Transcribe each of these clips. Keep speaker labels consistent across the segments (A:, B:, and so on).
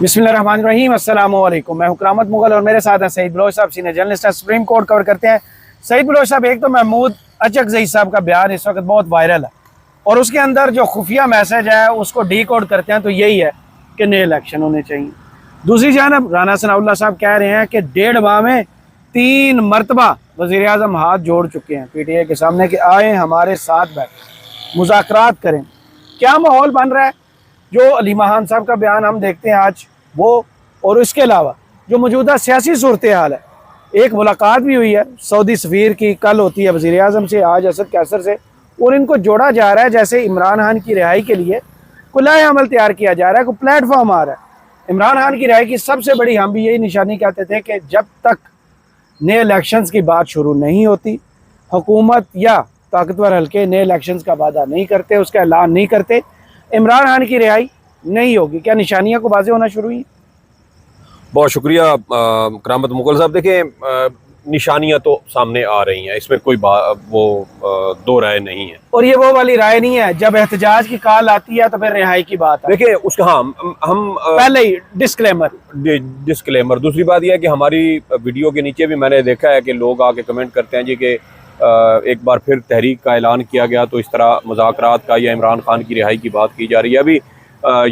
A: बिस्मिल्लाहिर्रहमानिर्रहीम। अस्सलाम वालेकुम। मैं हुकरामत मुगल और मेरे साथ हैं सईद बलोच साहब, सीनियर जर्नलिस्ट हैं। सुप्रीम कोर्ट कवर करते हैं। सईद बलोच साहब, एक तो महमूद अचकज़ई साहब का बयान इस वक्त बहुत वायरल है और उसके अंदर जो खुफिया मैसेज है उसको डी कोड करते हैं तो यही है कि नए इलेक्शन होने चाहिए। दूसरी जानब राना सनाउल्लाह साहब कह रहे हैं कि 1.5 माह में 3 मरतबा वज़ीर आज़म हाथ जोड़ चुके हैं PTI के सामने कि आए हमारे साथ बैठ मुज़ाकरात करें। क्या माहौल बन रहा है? जो अली महान साहब का बयान हम देखते हैं आज वो, और इसके अलावा जो मौजूदा सियासी सूरत हाल है, एक मुलाकात भी हुई है सऊदी सफ़ीर की, कल होती है वज़ीर आज़म से, आज असद कैसर से, और इनको जोड़ा जा रहा है जैसे इमरान खान की रिहाई के लिए कुलाए अमल तैयार किया जा रहा है, कोई प्लेटफॉर्म आ रहा है। इमरान खान की रिहाई की सबसे बड़ी हम भी यही निशानी कहते थे कि जब तक नए इलेक्शंस की बात शुरू नहीं होती, हुकूमत या ताकतवर हल्के नए इलेक्शंस का वादा नहीं करते, उसका ऐलान नहीं करते, इमरान खान की रिहाई नहीं होगी। क्या निशानियां को वाज़ेह होना शुरू हुई?
B: बहुत शुक्रिया करामत मुगल साहब। देखें, निशानियां तो सामने आ रही हैं, इसमें कोई दो राय नहीं है।
A: और ये वो वाली राय नहीं है जब एहतजाज की कॉल आती है तो फिर रिहाई की बात है।
B: देखिए उसका हम
A: पहले ही डिस्क्लेमर।
B: दूसरी बात यह है कि हमारी वीडियो के नीचे भी मैंने देखा है कि लोग आके कमेंट करते हैं जी कि एक बार फिर तहरीक का ऐलान किया गया तो इस तरह मुज़ाकरात का या इमरान खान की रिहाई की बात की जा रही है। अभी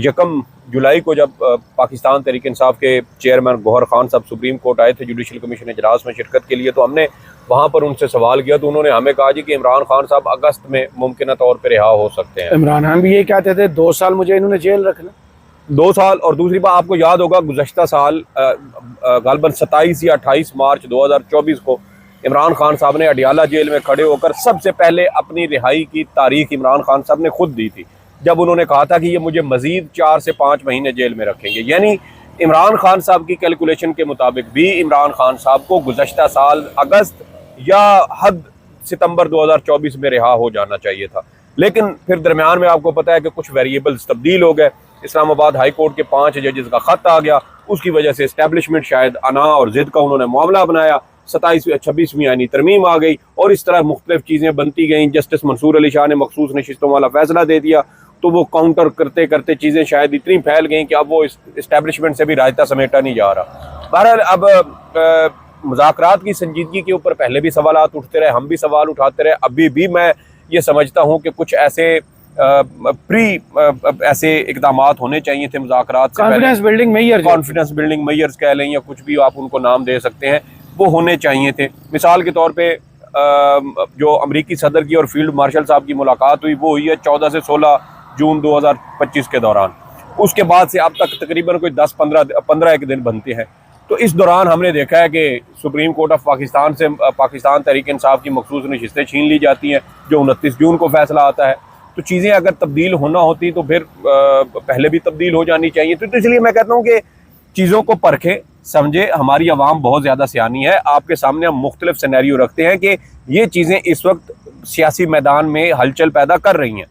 B: 1 जुलाई को जब पाकिस्तान तहरीक इंसाफ के चेयरमैन गौहर खान साहब सुप्रीम कोर्ट आए थे जुडिशल कमीशन इजलास में शिरकत के लिए, तो हमने वहाँ पर उनसे सवाल किया तो उन्होंने हमें कहा जी कि इमरान खान साहब अगस्त में मुमकिन तौर पर रिहा हो सकते हैं।
A: इमरान खान भी ये कहते थे 2 साल मुझे इन्होंने जेल रखना,
B: 2 साल। और दूसरी बात, आपको याद होगा गुज़श्ता साल गालबन 27 या 28 मार्च 2024 को इमरान खान साहब ने अडियाला जेल में खड़े होकर सबसे पहले अपनी रिहाई की तारीख इमरान खान साहब ने खुद दी थी, जब उन्होंने कहा था कि ये मुझे मजीद 4 से 5 महीने जेल में रखेंगे। यानी इमरान खान साहब की कैलकुलेशन के मुताबिक भी इमरान खान साहब को गुज़श्ता साल अगस्त या हद सितंबर 2024 में रिहा हो जाना चाहिए था। लेकिन फिर दरमियान में आपको पता है कि कुछ वेरिएबल्स तब्दील हो गए। इस्लामाबाद हाई कोर्ट के 5 जजेस का ख़त आ गया, उसकी वजह से इस्टेब्लिशमेंट शायद अना और ज़िद का उन्होंने मामला बनाया, 27वीं यानी तरमीम आ गई और इस तरह मुख्तलिफ चीज़ें बनती गईं। जस्टिस मंसूर अली शाह ने मखसूस नशिस्तों वाला फैसला दे दिया तो वो काउंटर करते करते चीज़ें शायद इतनी फैल गई कि अब वो इस इस्टेब्लिशमेंट से भी रायता समेटा नहीं जा रहा। बहरहाल अब मुज़ाकरात की संजीदगी के ऊपर पहले भी सवालात उठते रहे, हम भी सवाल उठाते रहे। अभी भी मैं ये समझता हूँ कि कुछ ऐसे ऐसे इक़दामात होने चाहिए थे मुज़ाकरात से पहले। कॉन्फिडेंस बिल्डिंग मेजर्स कह लें या कुछ भी आप उनको नाम दे सकते हैं, वो होने चाहिए थे। मिसाल के तौर पे जो अमरीकी सदर की और फील्ड मार्शल साहब की मुलाकात हुई वो हुई है 14 से 16 जून 2025 के दौरान। उसके बाद से अब तक तकरीबन कोई 10-15 एक दिन बनते हैं। तो इस दौरान हमने देखा है कि सुप्रीम कोर्ट ऑफ पाकिस्तान से पाकिस्तान तहरीक इंसाफ की मखसूस नशिस्तें छीन ली जाती हैं, जो 29 जून को फैसला आता है। तो चीज़ें अगर तब्दील होना होती तो फिर पहले भी तब्दील हो जानी चाहिए। तो इसलिए मैं कहता हूँ कि चीज़ों को परखे समझे। हमारी आवाम बहुत ज़्यादा सियानी है। आपके सामने हम मुख्तलिफ सिनेरियो रखते हैं कि ये चीज़ें इस वक्त सियासी मैदान में हलचल पैदा कर रही हैं,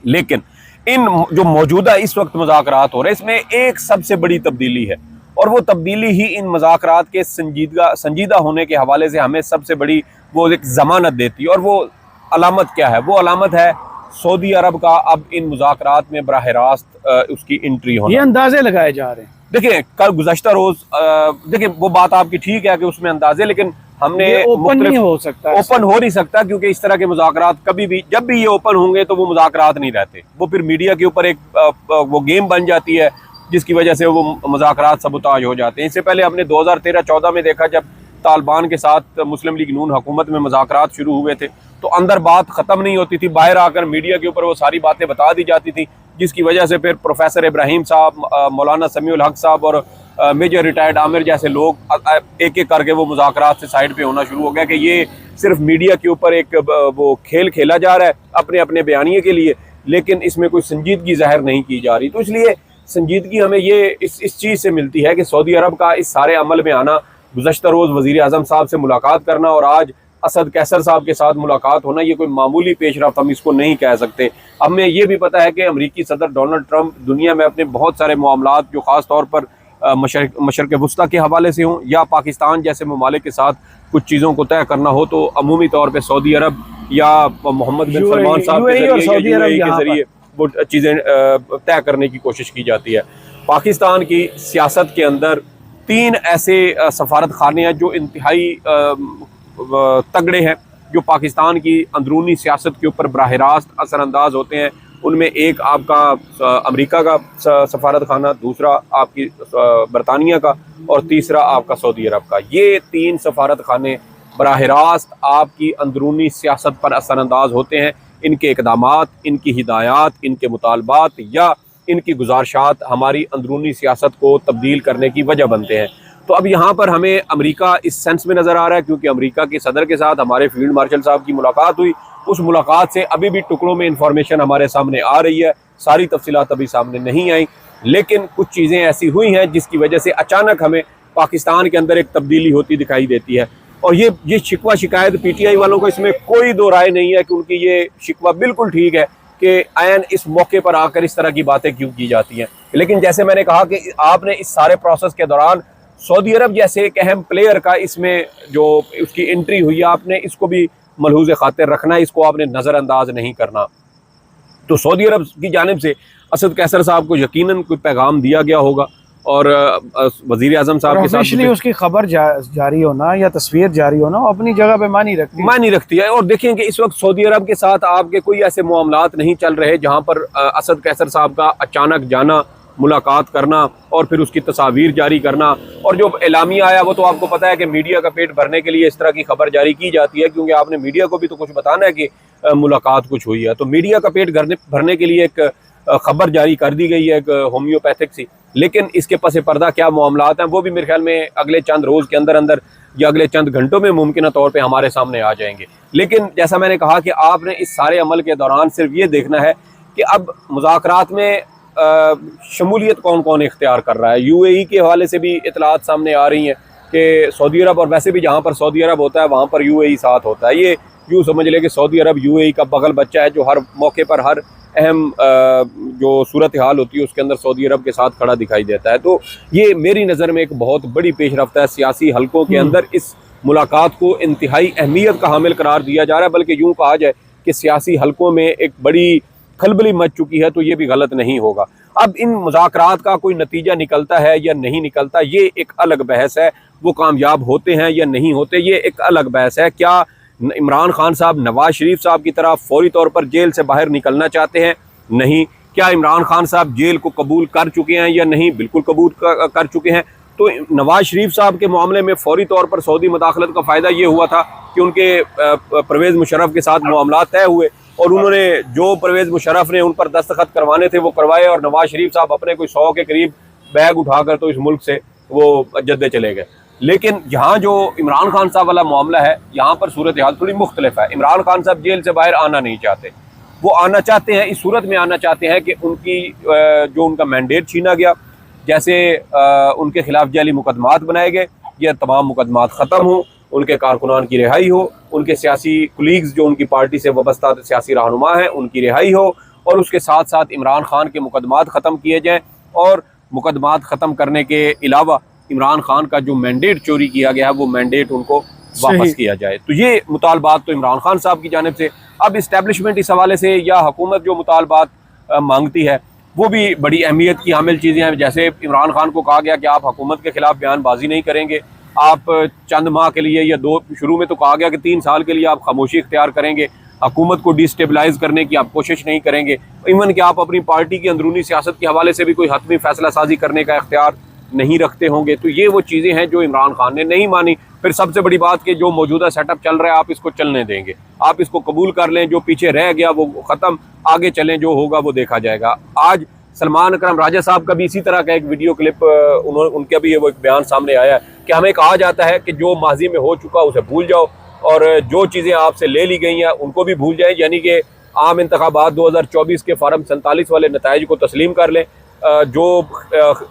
B: लेकिन इन जो मौजूदा इस वक्त मुज़ाकरात हो रहे हैं इसमें एक सबसे बड़ी तब्दीली है और वो तब्दीली ही इन मुज़ाकरात के संजीदा होने के हवाले से हमें सबसे बड़ी वो एक ज़मानत देती है। और वो अलामत क्या है? वो अलामत है सऊदी अरब का अब इन मुज़ाकरात में बराह रास्त उसकी एंट्री होना।
A: ये अंदाजे लगाए जा रहे हैं।
B: देखिए कल गुज़श्ता रोज़ देखिए वो बात आपकी ठीक है कि उसमें अंदाजे, लेकिन हमने
A: ओपन नहीं हो सकता,
B: ओपन हो नहीं सकता क्योंकि इस तरह के मुज़ाकरात कभी भी जब भी ये ओपन होंगे तो वो मुज़ाकरात नहीं रहते, वो फिर मीडिया के ऊपर एक वो गेम बन जाती है जिसकी वजह से वो मुज़ाकरात सबूताज हो जाते हैं। इससे पहले हमने 2013-14 में देखा जब तालिबान के साथ मुस्लिम लीग नून हुकूमत में मुज़ाकरात शुरू हुए थे तो अंदर बात ख़त्म नहीं होती थी, बाहर आकर मीडिया के ऊपर वो सारी बातें बता दी जाती थी, जिसकी वजह से फिर प्रोफेसर इब्राहिम साहब, मौलाना समीउल हक साहब और मेजर रिटायर्ड आमिर जैसे लोग एक एक करके वो मुज़ाकरात से साइड पे होना शुरू हो गया कि ये सिर्फ मीडिया के ऊपर एक वो खेल खेला जा रहा है अपने अपने बयानिए के लिए, लेकिन इसमें कोई संजीदगी ज़ाहिर नहीं की जा रही। तो इसलिए संजीदगी हमें ये इस चीज़ से मिलती है कि सऊदी अरब का इस सारे अमल में आना, गुज़श्ता रोज़ वज़ीर आज़म साहब से मुलाकात करना और आज असद कैसर साहब के साथ मुलाकात होना, ये कोई मामूली पेशरफ्त हम इसको नहीं कह सकते। हमें ये भी पता है कि अमरीकी सदर डोनाल्ड ट्रंप दुनिया में अपने बहुत सारे मामलात जो ख़ास तौर पर मशरक़ वस्ता के हवाले से हों या पाकिस्तान जैसे ममालिक के साथ कुछ चीज़ों को तय करना हो तो अमूमी तौर पर सऊदी अरब या मोहम्मद बिन सलमान साहब के ज़रिए वो चीज़ें तय करने की कोशिश की जाती है। पाकिस्तान की सियासत के अंदर 3 ऐसे सफारत खाने हैं जो इंतहाई तगड़े हैं, जो पाकिस्तान की अंदरूनी सियासत के ऊपर बराह रास्त असरअंदाज होते हैं। उनमें एक आपका अमेरिका का सफारत खाना, दूसरा आपकी बरतानिया का, और तीसरा आपका सऊदी अरब का। ये 3 सफारत खाने बराह रास्त आपकी अंदरूनी सियासत पर असरअंदाज होते हैं। इनके इक़दामात, इनकी हिदायत, इनके मुतालबात या इनकी गुजारिशात हमारी अंदरूनी सियासत को तब्दील करने की वजह बनते हैं। तो अब यहाँ पर हमें अमेरिका इस सेंस में नज़र आ रहा है, क्योंकि अमेरिका के सदर के साथ हमारे फील्ड मार्शल साहब की मुलाकात हुई। उस मुलाकात से अभी भी टुकड़ों में इंफॉर्मेशन हमारे सामने आ रही है, सारी तफसीलात अभी सामने नहीं आई, लेकिन कुछ चीज़ें ऐसी हुई हैं जिसकी वजह से अचानक हमें पाकिस्तान के अंदर एक तब्दीली होती दिखाई देती है। और ये शिकवा शिकायत PTI वालों को, इसमें कोई दो राय नहीं है कि उनकी ये शिकवा बिल्कुल ठीक है कि आयन इस मौके पर आकर इस तरह की बातें क्यों की जाती हैं। लेकिन जैसे मैंने कहा कि आपने इस सारे प्रोसेस के दौरान सऊदी अरब जैसे एक अहम प्लेयर का इसमें जो उसकी एंट्री हुई है, आपने इसको भी मलहूज़ खातिर रखना है, इसको आपने नज़रअंदाज नहीं करना। तो सऊदी अरब की जानिब से असद कैसर साहब को यकीनन कोई पैगाम दिया गया होगा, और वज़ीर आज़म साहब के साथ
A: उसकी खबर जारी होना या तस्वीर जारी होना अपनी जगह पे मानी रखती है।
B: और देखें कि इस वक्त सऊदी अरब के साथ आपके कोई ऐसे मामलात नहीं चल रहे जहाँ पर असद कैसर साहब का अचानक जाना, मुलाकात करना और फिर उसकी तस्वीर जारी करना। और जो एलामिया आया वो तो आपको पता है कि मीडिया का पेट भरने के लिए इस तरह की खबर जारी की जाती है, क्योंकि आपने मीडिया को भी तो कुछ बताना है कि मुलाकात कुछ हुई है। तो मीडिया का पेट भरने के लिए एक खबर जारी कर दी गई है, एक होम्योपैथिक सी, लेकिन इसके पस पर्दा क्या मामलात हैं वो भी मेरे ख्याल में अगले चंद रोज़ के अंदर अंदर या अगले चंद घंटों में मुमकिन तौर पे हमारे सामने आ जाएंगे। लेकिन जैसा मैंने कहा कि आपने इस सारे अमल के दौरान सिर्फ ये देखना है कि अब मुज़ाकरात में शमूलियत कौन कौन इख्तियार कर रहा है। UAE के हवाले से भी इतलात सामने आ रही हैं कि सऊदी अरब, और वैसे भी जहाँ पर सऊदी अरब होता है वहाँ पर UAE साथ होता है। ये यूँ समझ ले कि सऊदी अरब UAE का बगल बच्चा है, जो हर मौके पर हर अहम जो सूरत हाल होती है उसके अंदर सऊदी अरब के साथ खड़ा दिखाई देता है। तो ये मेरी नज़र में एक बहुत बड़ी पेशरफ्त है। सियासी हलकों के अंदर इस मुलाकात को इंतहाई अहमियत का हामिल करार दिया जा रहा है, बल्कि यूँ कहा जाए कि सियासी हलकों में एक बड़ी खलबली मच चुकी है, तो ये भी गलत नहीं होगा। अब इन मुज़ाकरात का कोई नतीजा निकलता है या नहीं निकलता, ये एक अलग बहस है। वो कामयाब होते हैं या नहीं होते, ये एक अलग बहस है। क्या इमरान खान साहब नवाज शरीफ साहब की तरह फौरी तौर पर जेल से बाहर निकलना चाहते हैं? नहीं। क्या इमरान खान साहब जेल को कबूल कर चुके हैं या नहीं? बिल्कुल कबूल कर चुके हैं। तो नवाज शरीफ साहब के मामले में फौरी तौर पर सऊदी मुदाखलत का फ़ायदा ये हुआ था कि उनके परवेज़ मुशर्रफ के साथ मामलात तय हुए, और उन्होंने जो परवेज़ मुशर्रफ ने उन पर दस्तखत करवाने थे वो करवाए, और नवाज शरीफ साहब अपने कोई 100 के करीब बैग उठाकर तो इस मुल्क से वो जद्दे चले गए। लेकिन यहाँ जो इमरान खान साहब वाला मामला है, यहाँ पर सूरत हाल थोड़ी मुख्तलिफ है। इमरान खान साहब जेल से बाहर आना नहीं चाहते, वो आना चाहते हैं, इस सूरत में आना चाहते हैं कि उनकी जो उनका मैंडेट छीना गया, जैसे उनके खिलाफ जाली मुकदमात बनाए गए, ये तमाम मुकदमात ख़त्म हों, उनके कारकुनान की रिहाई हो, उनके सियासी कुलीग्स जो उनकी पार्टी से वाबस्ता सियासी रहनुमा हैं उनकी रिहाई हो, और उसके साथ साथ इमरान खान के मुकदमात ख़त्म किए जाएँ, और मुकदमात ख़त्म करने के अलावा इमरान खान का जो मैंडेट चोरी किया गया है वो मैंडेट उनको वापस किया जाए। तो ये मुतालबात तो इमरान खान साहब की जानिब से। अब इस्टेब्लिशमेंट इस हवाले से या हुकूमत जो मुतालबात मांगती है वो भी बड़ी अहमियत की हामिल चीज़ें हैं। जैसे इमरान खान को कहा गया कि आप हुकूमत के ख़िलाफ़ बयानबाजी नहीं करेंगे, आप चंद माह के लिए या 2, शुरू में तो कहा गया कि 3 साल के लिए आप खामोशी इख्तियार करेंगे, हुकूमत को डिस्टेबलाइज करने की आप कोशिश नहीं करेंगे, इवन कि आप अपनी पार्टी की अंदरूनी सियासत के हवाले से भी कोई हतमी फैसला साजी करने का इख्तियार नहीं रखते होंगे। तो ये वो चीज़ें हैं जो इमरान खान ने नहीं मानी। फिर सबसे बड़ी बात कि जो मौजूदा सेटअप चल रहा है आप इसको चलने देंगे, आप इसको कबूल कर लें, जो पीछे रह गया वो ख़त्म, आगे चलें, जो होगा वो देखा जाएगा। आज सलमान अकरम राजा साहब का भी इसी तरह का एक वीडियो क्लिप उनका भी वो एक बयान सामने आया कि हमें कहा जाता है कि जो माजी में हो चुका उसे भूल जाओ, और जो चीज़ें आपसे ले ली गई हैं उनको भी भूल जाएं, यानी कि आम इंतखाबात 2024 के फार्म 47 वाले नताइज को तस्लीम कर लें, जो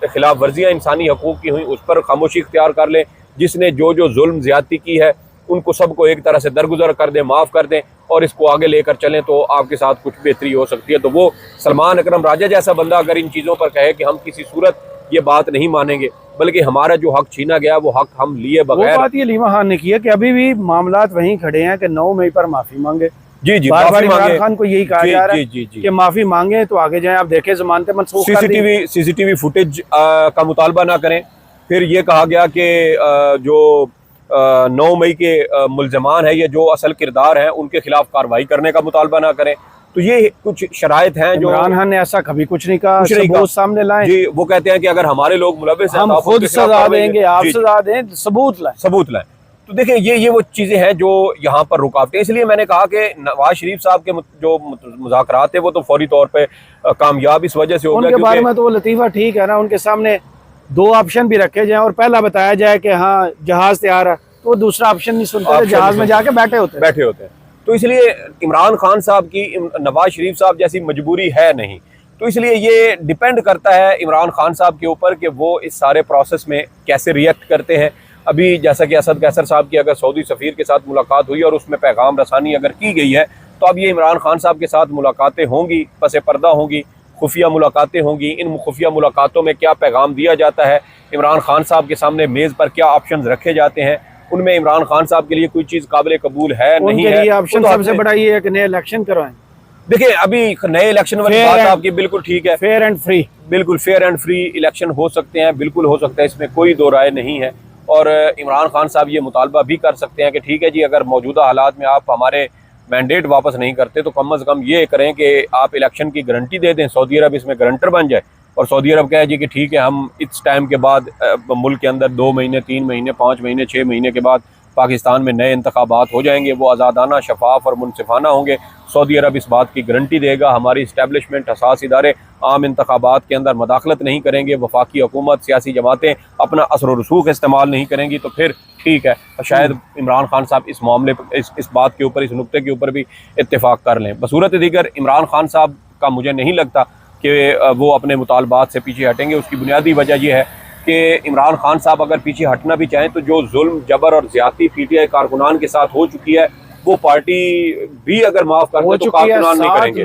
B: खिलाफ वर्जियाँ इंसानी हकूक़ की हुई उस पर खामोशी इख्तियार कर लें, जिसने जो जुल्म ज़्यादती की है उनको सबको एक तरह से दरगुजर कर दें, माफ़ कर दें, और इसको आगे लेकर चलें तो आपके साथ कुछ बेहतरी हो सकती है। तो वो सलमान अकरम राजा जैसा बंदा अगर इन चीज़ों पर कहे कि हम किसी सूरत ये बात नहीं मानेंगे, बल्कि हमारा जो हक छीना गया वो हक हम लिए बगैर,
A: वो बात ये लीमा खान ने की है कि अभी भी मामलात वहीं खड़े हैं कि 9 मई पर माफ़ी मांगे।
B: जी जी,
A: बार बार
B: माफी
A: इमरान
B: मांगे।
A: खान को यही कहा
B: जी,
A: जा रहा
B: जी,
A: है
B: जी, जी।
A: कि माफी मांगे तो आगे जाएं। आप देखें जमानतें मनसूख कर दी।
B: सीसीटीवी फुटेज का मुतालबा ना करें। फिर ये कहा गया कि जो 9 मई के मुल्जमान है या जो असल किरदार हैं उनके खिलाफ कार्रवाई करने का मुतालबा ना करें। तो ये कुछ शराइत हैं जो
A: इमरान खान ने ऐसा कभी कुछ नहीं कहा,
B: कुछ नहीं कहा।
A: सबूत सामने लाएं,
B: जी, वो कहते हैं कि अगर हमारे लोग मुलविस हैं
A: हम
B: तो आप
A: खुद
B: उनके खिलाफ
A: सजा
B: कार्रवाई
A: देंगे,
B: करें।
A: आप
B: जी, जी,
A: सजा दें, सबूत लाएं।
B: सबूत लाएं। तो देखिए ये वो चीजें हैं जो यहाँ पर रुकावटें। इसलिए मैंने कहा कि नवाज शरीफ साहब के जो मुज़ाकरात थे वो तो फौरी तौर पे कामयाब इस वजह से हो गया
A: उनके बारे
B: क्योंकि
A: में तो वो लतीफ़ा ठीक है ना, उनके सामने 2 ऑप्शन भी रखे जाएं और पहला बताया जाए कि हाँ जहाज तैयार है, तो वो दूसरा ऑप्शन नहीं सुनते थे,
B: ऑप्शन
A: जहाज
B: नहीं
A: में जाके बैठे होते।
B: बैठे होते हैं। तो इसलिए इमरान खान साहब की नवाज शरीफ साहब जैसी मजबूरी है नहीं। तो इसलिए ये डिपेंड करता है इमरान खान साहब के ऊपर कि वो इस सारे प्रोसेस में कैसे रिएक्ट करते हैं। अभी जैसा कि असद कैसर साहब की अगर सऊदी सफ़ीर के साथ मुलाकात हुई और उसमें पैगाम रसानी अगर की गई है, तो अब ये इमरान खान साहब के साथ मुलाकातें होंगी, पसे पर्दा होंगी, खुफिया मुलाकातें होंगी। इन खुफिया मुलाकातों में क्या पैगाम दिया जाता है, इमरान खान साहब के सामने मेज़ पर क्या ऑप्शन रखे जाते हैं, उनमें इमरान खान साहब के लिए कोई चीज़ काबिल कबूल है नहीं
A: उनके
B: है।
A: लिए ऑप्शन
B: वो तो
A: सबसे बड़ा ये है कि नए इलेक्शन करवाएं,
B: देखिए अभी नए इलेक्शन वाली
A: Fair
B: बात
A: and-
B: आपकी बिल्कुल ठीक है।
A: Fair and free.
B: बिल्कुल फेयर एंड फ्री इलेक्शन हो सकते हैं, बिल्कुल हो सकता है, इसमें कोई दो राय नहीं है। और इमरान खान साहब ये मुतालबा भी कर सकते हैं कि ठीक है जी, अगर मौजूदा हालात में आप हमारे मैंडेट वापस नहीं करते तो कम अज़ कम ये करें कि आप इलेक्शन की गारंटी दे दें, सऊदी अरब इसमें गारंटर बन जाए और सऊदी अरब कहे जी कि ठीक है हम इस टाइम के बाद मुल्क के अंदर 2 महीने 3 महीने 5 महीने 6 महीने के बाद पाकिस्तान में नए इंतखाबात हो जाएंगे, वो आज़ादाना शफाफ और मुनसिफाना होंगे। सऊदी अरब इस बात की गारंटी देगा, हमारी इस्टेब्लिशमेंट हसास इदारे आम इंतखाबात के अंदर मदाखलत नहीं करेंगे, वफाकी हुकूमत सियासी जमातें अपना असर व रसूख इस्तेमाल नहीं करेंगी, तो फिर ठीक है शायद इमरान खान साहब इस मामले इस बात के ऊपर, इस नुक्ते के ऊपर भी इत्तेफाक कर लें। बसूरत दीगर इमरान खान साहब का मुझे नहीं लगता कि वो अपने मुतालबात से पीछे हटेंगे। उसकी बुनियादी वजह यह है कि इमरान खान साहब अगर पीछे हटना भी चाहें तो जो जुल्म जबर और ज्यादती पीटीआई कारकुनान के साथ हो चुकी है, वो पार्टी भी अगर माफ कर दे तो कारकुनान नहीं करेंगे।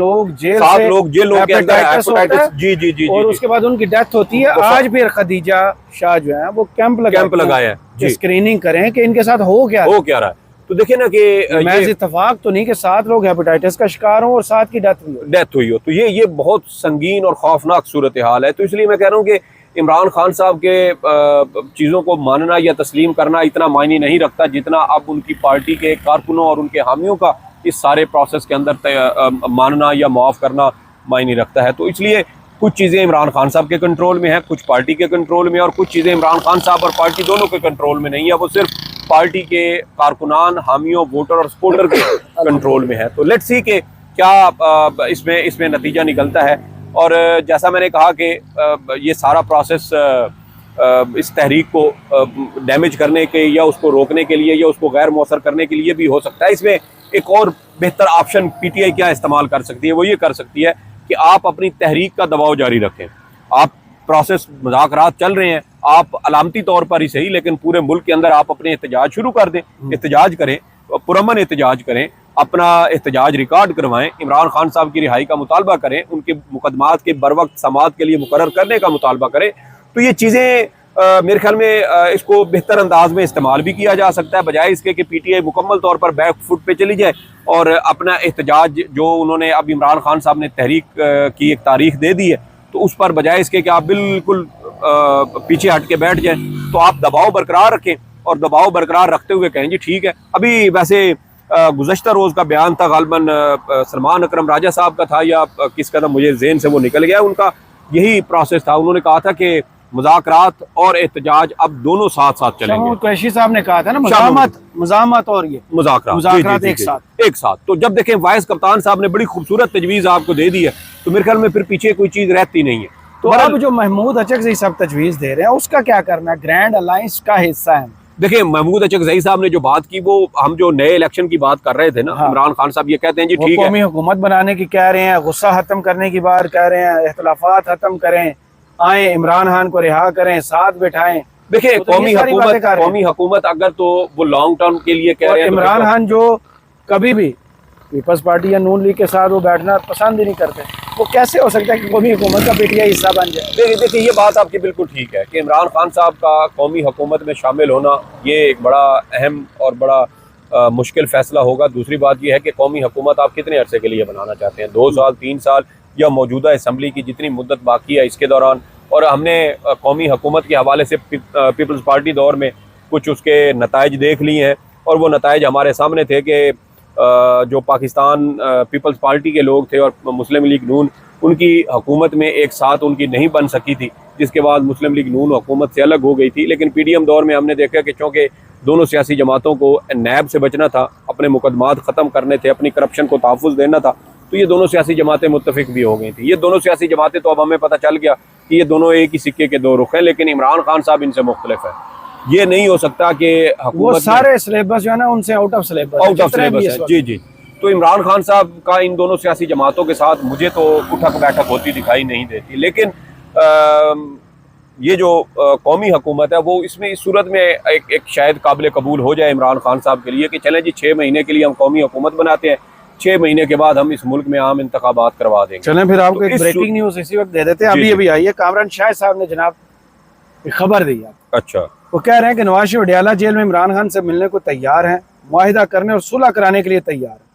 A: 7 लोग जेल
B: के अंदर हेपेटाइटिस, जी जी जी,
A: और उसके बाद उनकी डेथ होती है। आज फिर खदीजा शाह जो है वो कैंप
B: लगाए हैं,
A: स्क्रीनिंग करें कि इनके साथ हो क्या
B: रहा है। तो देखिए ना कि
A: महज इत्तेफाक तो नहीं कि 7 लोग हेपेटाइटिस का शिकार हो और 7 की डेथ हुई हो,
B: तो ये बहुत संगीन और खौफनाक सूरत हाल है। तो इसलिए मैं कह रहा हूँ कि इमरान खान साहब के चीज़ों को मानना या तस्लीम करना इतना मायने नहीं रखता जितना अब उनकी पार्टी के कारकुनों और उनके हामियों का इस सारे प्रोसेस के अंदर मानना या माफ़ करना मायने रखता है। तो इसलिए कुछ चीज़ें इमरान खान साहब के कंट्रोल में है, कुछ पार्टी के कंट्रोल में, और कुछ चीज़ें इमरान खान साहब और पार्टी दोनों के कंट्रोल में नहीं है, वो सिर्फ पार्टी के कारकुनान, हामियों, वोटर और सपोर्टर के कंट्रोल में है। तो लेट्स सी के क्या इसमें नतीजा निकलता है। और जैसा मैंने कहा कि ये सारा प्रोसेस इस तहरीक को डैमेज करने के या उसको रोकने के लिए या उसको गैर मौसर करने के लिए भी हो सकता है। इसमें एक और बेहतर ऑप्शन पीटीआई क्या इस्तेमाल कर सकती है, वो ये कर सकती है कि आप अपनी तहरीक का दबाव जारी रखें। आप प्रोसेस मुज़ाकरात चल रहे हैं, आप अलामती तौर पर ही सही लेकिन पूरे मुल्क के अंदर आप अपने एहतजाज शुरू कर दें, एहतजाज करें, पुरअमन एहतजाज करें, अपना एहतजाज रिकॉर्ड करवाएं, इमरान खान साहब की रिहाई का मुतालबा करें, उनके मुकदमात के बरवक्त समाअत के लिए मुकर्रर करने का मुतालबा करें। तो ये चीज़ें मेरे ख्याल में इसको बेहतर अंदाज में इस्तेमाल भी किया जा सकता है, बजाय इसके कि पीटीआई मुकम्मल तौर पर बैक फुट पे चली जाए और अपना एहतजाज जो उन्होंने अब इमरान खान साहब ने तहरीक की एक तारीख दे दी है, तो उस पर बजाय इसके कि आप बिल्कुल पीछे हट के बैठ जाएं, तो आप दबाव बरकरार रखें और दबाव बरकरार रखते हुए कहें जी ठीक है। अभी वैसे गुज़श्ता रोज़ का बयान था, गालबन सलमान अकरम राजा साहब का था या किस कदम मुझे ज़हन से वो निकल गया, उनका यही प्रोसेस था। उन्होंने कहा था कि मुज़ाकरात और एहतजाज अब दोनों साथ साथ चलेंगे।
A: कुरैशी साहब ने कहा था ना, मुज़ाहमत और ये
B: मुज़ाकरात एक साथ। तो जब देखें वाइस कप्तान साहब ने बड़ी खूबसूरत तजवीज़ आपको दे दी है, तो मेरे ख्याल में फिर पीछे कोई चीज़ रहती नहीं है।
A: तो अब जो महमूद अचकज़ई सब तजवीज़ दे रहे हैं उसका क्या करना है, ग्रैंड अलायंस का हिस्सा है।
B: देखिए महमूद अचकज़ई साहब ने जो बात की, वो हम जो नए इलेक्शन की बात कर रहे थे ना, इमरान खान साहब ये कहते हैं जी ठीक है,
A: कौमी हुकूमत बनाने की कह रहे हैं, गुस्सा खत्म करने की बात कह रहे हैं, इख्तिलाफात खत्म करें, आए इमरान खान को रिहा करें, साथ बैठाएं।
B: देखिए कौमी हुकूमत अगर तो वो लॉन्ग टर्म के लिए कह रहे हैं,
A: इमरान खान जो कभी भी पीपल्स पार्टी या नून लीग के साथ वो बैठना पसंद ही नहीं करते, वो कैसे हो सकता है कि कौमी हुकूमत का पीटीआई हिस्सा बन जाए।
B: देखिए ये बात आपकी बिल्कुल ठीक है कि इमरान खान साहब का कौमी हुकूमत में शामिल होना ये एक बड़ा अहम और बड़ा मुश्किल फैसला होगा। दूसरी बात यह है कि कौमी हुकूमत आप कितने अरसे के लिए बनाना चाहते हैं, 2 साल, 3 साल, या मौजूदा असम्बली की जितनी मुद्दत बाकी है इसके दौरान। और हमने कौमी हुकूमत के हवाले से पीपल्स पार्टी दौर में कुछ उसके नताइज देख लिए हैं, और वो नताइज हमारे सामने थे कि जो पाकिस्तान पीपल्स पार्टी के लोग थे और मुस्लिम लीग नून, उनकी हुकूमत में एक साथ उनकी नहीं बन सकी थी, जिसके बाद मुस्लिम लीग नून हुकूमत से अलग हो गई थी। लेकिन PDM दौर में हमने देखा कि चूँकि दोनों सियासी जमातों को नैब से बचना था, अपने मुकदमात ख़त्म करने थे, अपनी करप्शन को तहफ़्फ़ुज़ देना था, तो ये दोनों सियासी जमातें मुत्तफ़िक भी हो गई थी। ये दोनों सियासी जमातें, तो अब हमें पता चल गया कि ये दोनों एक ही सिक्के के दो रुख हैं, लेकिन इमरान खान साहब इनसे मुख्तलिफ है। ये नहीं हो सकता कि
A: वो सारे सिलेबस जो है ना उनसे आउट ऑफ सिलेबस
B: है। जी जी। तो इमरान खान साहब का इन दोनों सियासी जमातों के साथ मुझे तो उठक बैठक होती दिखाई नहीं देती। लेकिन ये जो कौमी हुकूमत है वो इसमें इस सूरत में एक शायद काबिल कबूल हो जाए इमरान खान साहब के लिए कि चलें जी 6 महीने के लिए हम कौमी हुकूमत बनाते हैं, 6 महीने के बाद हम इस मुल्क में आम इंतखाबात करवा देंगे।
A: चलें फिर आपको एक ब्रेकिंग न्यूज़ इसी वक्त दे देते हैं। अभी आई है, कामरान शाह साहब ने जनाब खबर दी है।
B: अच्छा।
A: वो कह रहे हैं कि नवाज शरीफ अडयाला जेल में इमरान खान से मिलने को तैयार हैं, मुआहिदा करने और सुलह कराने के लिए तैयार है।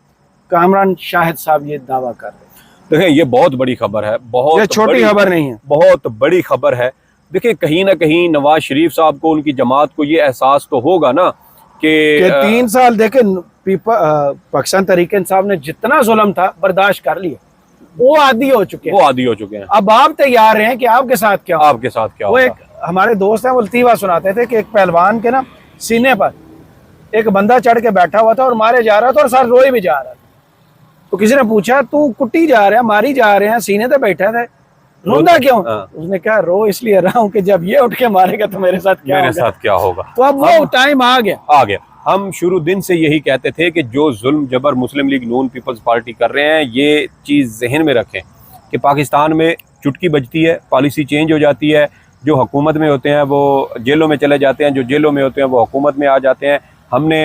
A: कामरान शाहिद साहब ये दावा कर रहे हैं।
B: देखिए ये बहुत बड़ी खबर है, बहुत
A: छोटी खबर नहीं है,
B: बहुत बड़ी खबर है। देखिए कहीं ना कहीं नवाज शरीफ साहब को, उनकी जमात को ये एहसास तो होगा ना कि
A: 3 साल देखे पाकिस्तान तहरीक इंसाफ ने जितना जुल्म था बर्दाश्त कर लिया, वो आदी हो चुके हैं। अब आप तैयार हैं कि आपके साथ क्या हो?
B: आपके साथ क्या
A: वो एक हमारे दोस्त हैं, वो लतीफ़ा सुनाते थे कि एक पहलवान के ना सीने पर एक बंदा चढ़ के बैठा हुआ था और मारे जा रहा था और साथ रोए भी जा रहा था। तो किसी ने पूछा तू कुट्टी जा रहा है, मारी जा रहे हैं, सीने पे बैठा था, रोंदा क्यों? उसने कहा रो इसलिए रहा हूँ कि जब ये उठ के मारेगा तो मेरे साथ क्या होगा। तो अब वो टाइम आ गया।
B: हम शुरू दिन से यही कहते थे कि जो जुल्म जबर मुस्लिम लीग नून पीपल्स पार्टी कर रहे हैं, ये चीज़ जहन में रखें कि पाकिस्तान में चुटकी बजती है, पॉलिसी चेंज हो जाती है, जो हुकूमत में होते हैं वो जेलों में चले जाते हैं, जो जेलों में होते हैं वो हुकूमत में आ जाते हैं। हमने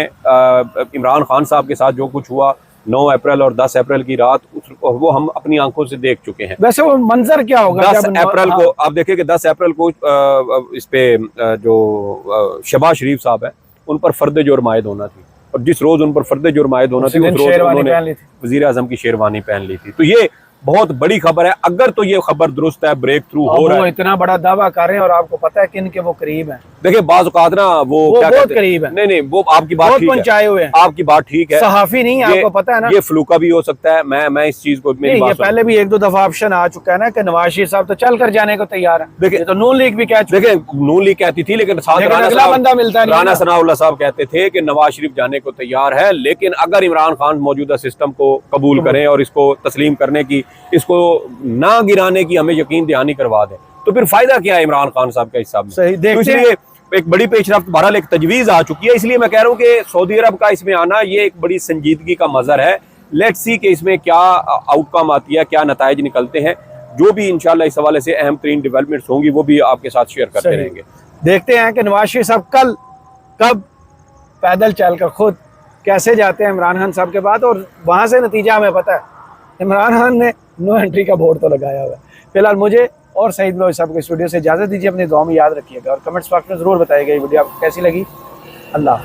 B: इमरान खान साहब के साथ जो कुछ हुआ 9 अप्रैल और 10 अप्रैल की रात, वो हम अपनी आंखों से देख चुके हैं।
A: वैसे वो मंजर क्या होगा
B: 10 अप्रैल को आप देखिए कि 10 अप्रैल को इस पे जो शहबाज शरीफ साहब है उन पर फर्द जुर्म आयद होना थी, और जिस रोज उन पर फर्द जुर्म आयद होना थी उस रोज उन्होंने वजीर आजम की शेरवानी पहन ली थी। तो ये बहुत बड़ी खबर है। अगर तो ये खबर दुरुस्त है, ब्रेक थ्रू हो रहा है,
A: इतना बड़ा दावा कर रहे हैं और आपको पता है किन के वो करीब हैं।
B: देखिए बाज़ औक़ात ना वो क्या
A: बहुत करीब है।
B: नहीं वो आपकी बात ठीक है,
A: हुए हैं।
B: आपकी बात ठीक है,
A: सहाफी नहीं है, आपको पता है ना,
B: ये फ्लूका भी हो सकता है। मैं इस चीज को
A: ये पहले भी 1-2 दफा ऑप्शन आ चुका है ना कि नवाज शरीफ साहब तो चल कर जाने को तैयार है।
B: देखिए
A: तो नून लीग भी कह चुकी,
B: देखिए नून लीग कहती थी, लेकिन
A: अगला बंदा मिलता नहीं।
B: राना सनाउल्लाह साहब कहते थे कि नवाज शरीफ जाने को तैयार है, लेकिन अगर इमरान खान मौजूदा सिस्टम को कबूल करें और इसको तस्लीम करने की, इसको ना गिराने की हमें यकीन दहानी करवा दें, तो फिर फायदा क्या है इमरान खान साहब का हिसाब में।
A: सही
B: तो इसलिए एक बड़ी पेशरफ्त बहरहाल एक तजवीज़ आ चुकी है। इसलिए मैं कह रहा हूँ कि सऊदी अरब का इसमें आना ये एक बड़ी संजीदगी का मज़र है। लेट्स सी कि इसमें क्या आउटकम आती है, क्या नताइज निकलते हैं। जो भी इंशाल्लाह इस हवाले से अहम तरीन डेवलपमेंट्स होंगी वो भी आपके साथ शेयर करते रहेंगे।
A: देखते हैं कि नवाज शरीफ साहब कब पैदल चलकर खुद कैसे जाते हैं इमरान खान साहब के बाद, और वहाँ से नतीजा हमें पता है। इमरान खान ने नो एंट्री का बोर्ड तो लगाया हुआ है। फिलहाल मुझे और सईद बलोच साहब के स्टूडियो से इजाज़त दीजिए। अपनी दुआ में याद रखिएगा और कमेंट्स बॉक्स में ज़रूर बताइएगा ये वीडियो आपको कैसी लगी। अल्लाह।